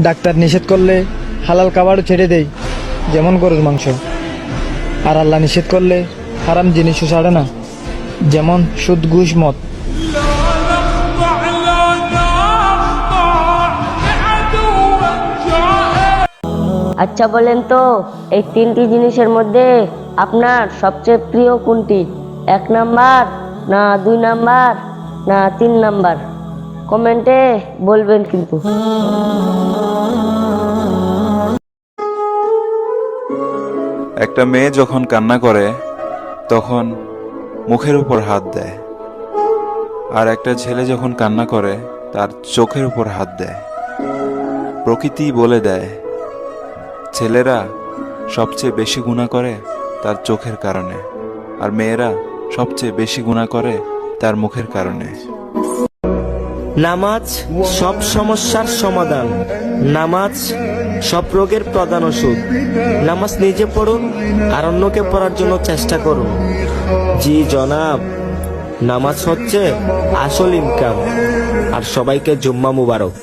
Doctor নিষেধ করলে হালাল খাবারও ছেড়ে দেই, যেমন গরুর মাংস। আর আল্লাহ নিষেধ করলে হারাম জিনিসও ছাড়ে না, যেমন সুদ, ঘুষ, মদ। আচ্ছা বলেন তো, এই তিনটি জিনিসের মধ্যে আপনার সবচেয়ে প্রিয় কোনটি? 1 নাম্বার, না 2 নাম্বার, না 3 নাম্বার? কমেন্টে বলবেন কিন্তু। একটা মেয়ে যখন কান্না করে তখন মুখের উপর হাত দেয়, আর একটা ছেলে যখন কান্না করে তার চোখের উপর হাত দেয়। প্রকৃতি বলে দেয় ছেলেরা সবচেয়ে বেশি গুনাহ করে তার চোখের কারণে, আর মেয়েরা সবচেয়ে বেশি গুনাহ করে তার মুখের কারণে। নামাজ সব সমস্যার সমাধান, নামাজ সব রোগের প্রধান ওষুধ। নামাজ নিজে পড়ুন আর অন্যকে পড়ার জন্য চেষ্টা করুন। জি জনাব, নামাজ হচ্ছে আসল ইনকাম। আর সবাইকে জুম্মা মুবারক।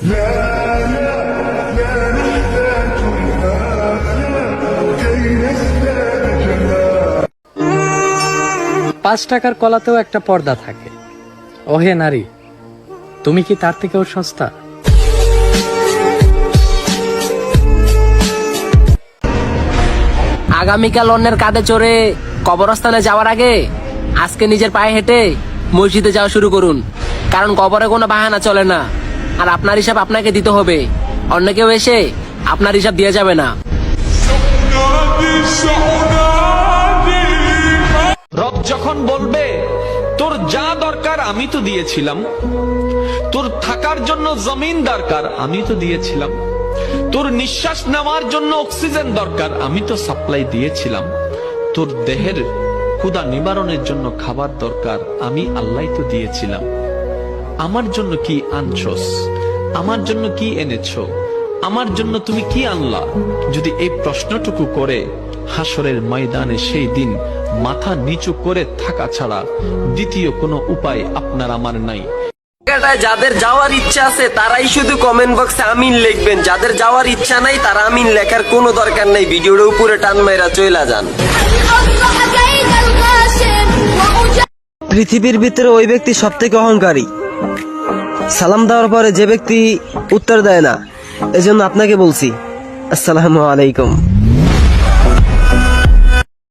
5 টাকার কলাতেও একটা পর্দা থাকে। ওহে নারী, তুমি কি তার থেকেও সস্তা? আগামীকাল অন্যের কাঁধে চড়ে কবরস্থানে যাওয়ার আগে আজকে নিজের পায়ে হেঁটে মসজিদে যাওয়া শুরু করুন, কারণ কবরে কোনো বাহানা চলে না। আর আপনার হিসাব আপনাকে দিতে হবে, অন্য কেউ এসে আপনার হিসাব দিয়ে যাবে না। রব যখন বলবে তোর যা দরকার আমি তো দিয়েছিলাম, তোর থাকার জন্য জমিন দরকার আমি তো দিয়েছিলাম, তোর নিঃশ্বাস নেওয়ার জন্য অক্সিজেন দরকার আমি তো সাপ্লাই দিয়েছিলাম, তোর দেহের ক্ষুধা নিবারণের জন্য খাবার দরকার আমি আল্লাহ তো দিয়েছিলাম। আমার জন্য কি আনছস? আমার জন্য কি এনেছো? আমার জন্য তুমি কি আনলা? যদি এই প্রশ্নটুকু করে হাসরের ময়দানে সেই দিন মাথা নিচু করে থাকা ছাড়া দ্বিতীয় কোনো উপায় আপনার আমার নাই। যাদের যাওয়ার ইচ্ছা আছে তারাই শুধু কমেন্ট বক্সে আমিন লিখবেন, যাদের যাওয়ার ইচ্ছা নাই তারা আমিন লেখার কোনো দরকার নেই। ভিডিওর উপরে টান মাইরা চইলা যান। পৃথিবীর ভিতরে ওই ব্যক্তি সব থেকে অহংকারী, সালাম দেওয়ার পরে যে ব্যক্তি উত্তর দেয় না। এজন্য আপনাকে বলছি, আসসালামু আলাইকুম।